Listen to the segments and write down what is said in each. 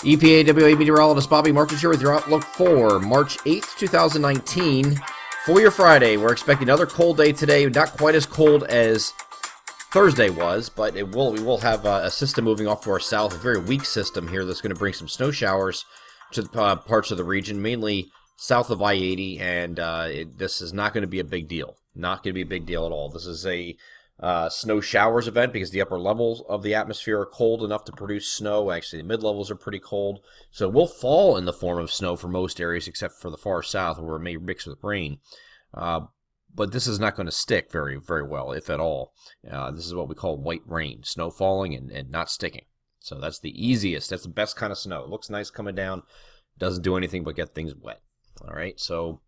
EPAWA meteorologist Bobby Martin here with your outlook for March 8th, 2019. For your Friday, we're expecting another cold day today. Not quite as cold as Thursday was, but we will have a system moving off to our south, a very weak system here that's going to bring some snow showers to the parts of the region, mainly south of I-80, and this is not going to be a big deal. Not going to be a big deal at all. This is a snow showers event because the upper levels of the atmosphere are cold enough to produce snow. Actually, the mid-levels are pretty cold. So it will fall in the form of snow for most areas except for the far south where it may mix with rain. But this is not going to stick very, very well, if at all. This is what we call white rain, snow falling and not sticking. So that's the easiest. That's the best kind of snow. It looks nice coming down. Doesn't do anything but get things wet. All right, so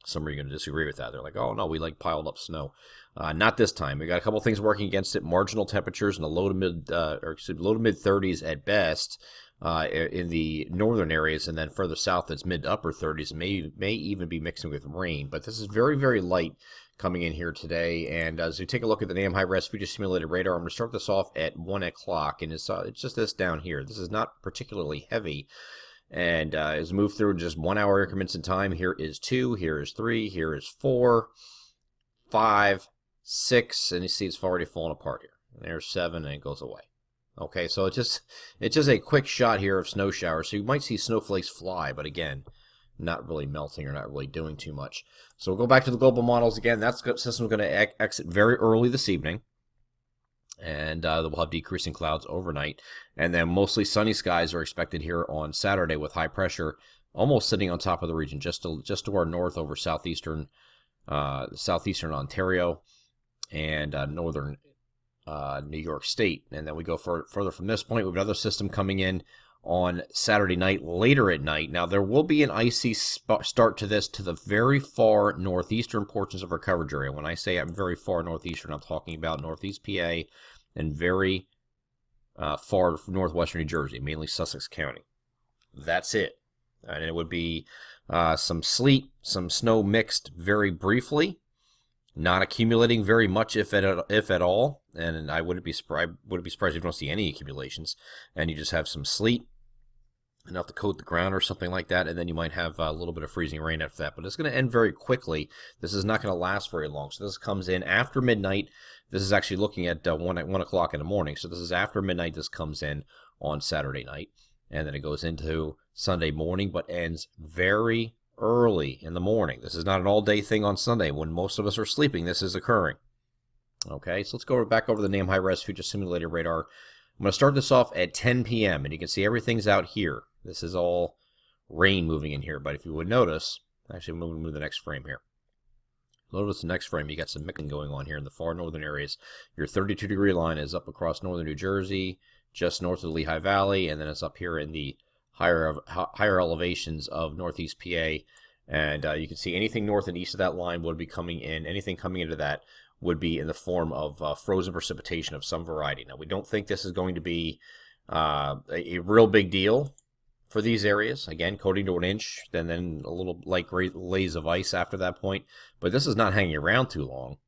some are going to disagree with that. They're like, oh, no, we like piled up snow. Not this time. We got a couple things working against it. Marginal temperatures in the low to mid 30s at best in the northern areas, and then further south it's mid to upper 30s. May even be mixing with rain. But this is very, very light coming in here today. And as we take a look at the NAM high-res future simulated radar, I'm going to start this off at 1 o'clock, and it's just this down here. This is not particularly heavy. And as we move through just 1 hour increments in time, here is 2, here is 3, here is 4, 5, 6, and you see it's already falling apart here. And there's 7, and it goes away. Okay, so it's just a quick shot here of snow showers. So you might see snowflakes fly, but again, not really melting or not really doing too much. So we'll go back to the global models again. That system is going to exit very early this evening. And we'll have decreasing clouds overnight. And then mostly sunny skies are expected here on Saturday with high pressure almost sitting on top of the region, just to our north over southeastern Ontario and northern New York State. And then we go further from this point. We have another system coming in on Saturday night, later at night. Now, there will be an icy start to this to the very far northeastern portions of our coverage area. When I say I'm very far northeastern, I'm talking about northeast PA and very far northwestern New Jersey, mainly Sussex County. That's it. And it would be some sleet, some snow mixed very briefly, not accumulating very much, if at all. And I wouldn't be surprised if you don't see any accumulations, and you just have some sleet, enough to coat the ground or something like that, and then you might have a little bit of freezing rain after that. But it's going to end very quickly. This is not going to last very long. So this comes in after midnight. This is actually looking at 1 o'clock in the morning. So this is after midnight. This comes in on Saturday night, and then it goes into Sunday morning, but ends very early in the morning. This is not an all-day thing on Sunday. When most of us are sleeping, this is occurring. Okay, so let's go back over the NAM high-res future simulated radar. I'm going to start this off at 10 p.m., and you can see everything's out here. This is all rain moving in here, but if you would notice, actually I'm going to move the next frame here. Notice the next frame, you got some mixing going on here in the far northern areas. Your 32-degree line is up across northern New Jersey, just north of the Lehigh Valley, and then it's up here in the higher elevations of northeast PA. And you can see anything north and east of that line would be coming in. Anything coming into that would be in the form of frozen precipitation of some variety. Now, we don't think this is going to be a real big deal for these areas. Again, coating to an inch, and then a little light lays of ice after that point. But this is not hanging around too long.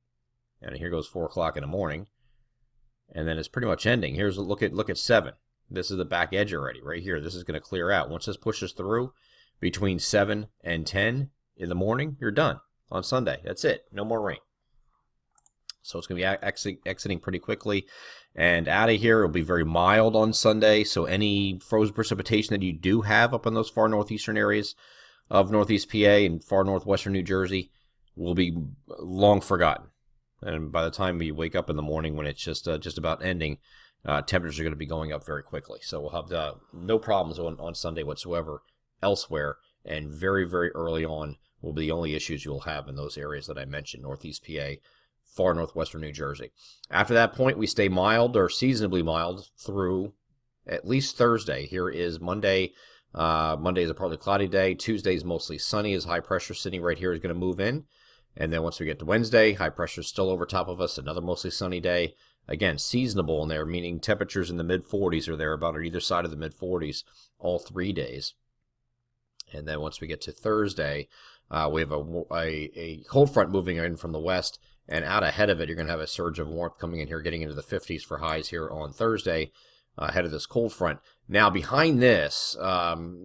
And here goes 4 o'clock in the morning. And then it's pretty much ending. Here's a look at 7. This is the back edge already, right here. This is going to clear out. Once this pushes through, between 7 and 10 in the morning, you're done on Sunday. That's it. No more rain. So it's going to be exiting pretty quickly. And out of here, it'll be very mild on Sunday. So any frozen precipitation that you do have up in those far northeastern areas of northeast PA and far northwestern New Jersey will be long forgotten. And by the time we wake up in the morning when it's just about ending, temperatures are going to be going up very quickly. So we'll have no problems on Sunday whatsoever elsewhere. And very, very early on will be the only issues you'll have in those areas that I mentioned, northeast PA, far northwestern New Jersey. After that point, we stay mild or seasonably mild through at least Thursday. Here is Monday. Monday is a partly cloudy day. Tuesday is mostly sunny as high pressure sitting right here is going to move in. And then once we get to Wednesday, high pressure is still over top of us. Another mostly sunny day. Again, seasonable in there, meaning temperatures in the mid-40s or thereabout on either side of the mid-40s all 3 days. And then once we get to Thursday, we have a cold front moving in from the west. And out ahead of it, you're going to have a surge of warmth coming in here, getting into the 50s for highs here on Thursday. ahead of this cold front. Now, behind this,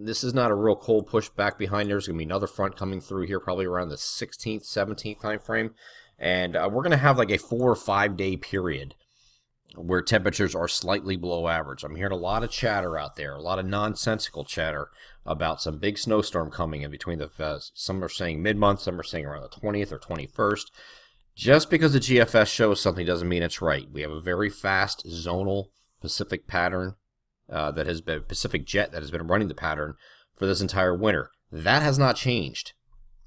this is not a real cold push back behind. There's going to be another front coming through here probably around the 16th, 17th time frame. And we're going to have like a 4 or 5 day period where temperatures are slightly below average. I'm hearing a lot of chatter out there, a lot of nonsensical chatter about some big snowstorm coming in between the, some are saying mid-month, some are saying around the 20th or 21st. Just because the GFS shows something doesn't mean it's right. We have a very fast zonal Pacific pattern that has been Pacific jet that has been running the pattern for this entire winter. That has not changed.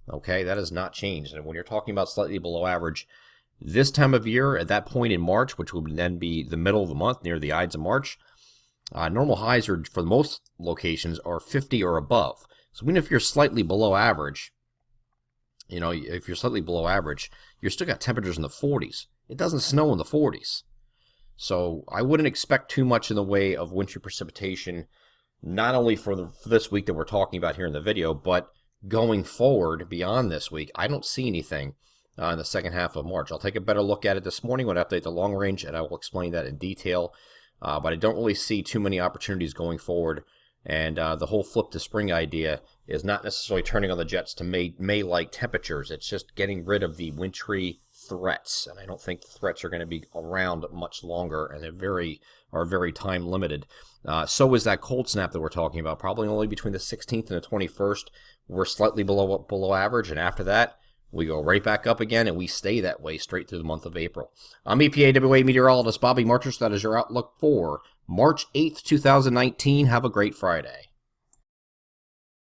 Okay, that has not changed. And when you're talking about slightly below average, this time of year, at that point in March, which would then be the middle of the month, near the Ides of March, normal highs are, for most locations, are 50 or above. So even if you're slightly below average, you know, if you're slightly below average, you're still got temperatures in the 40s. It doesn't snow in the 40s. So I wouldn't expect too much in the way of wintry precipitation, not only for this week that we're talking about here in the video, but going forward beyond this week. I don't see anything in the second half of March. I'll take a better look at it this morning when I update the long range, and I will explain that in detail. But I don't really see too many opportunities going forward. And the whole flip to spring idea is not necessarily turning on the jets to May-like temperatures. It's just getting rid of the wintry threats. And I don't think the threats are going to be around much longer, and they are very time limited. So is that cold snap that we're talking about. Probably only between the 16th and the 21st. We're slightly below average, and after that, we go right back up again, and we stay that way straight through the month of April. I'm EPAWA meteorologist Bobby Marchers. That is your outlook for March 8th, 2019. Have a great Friday.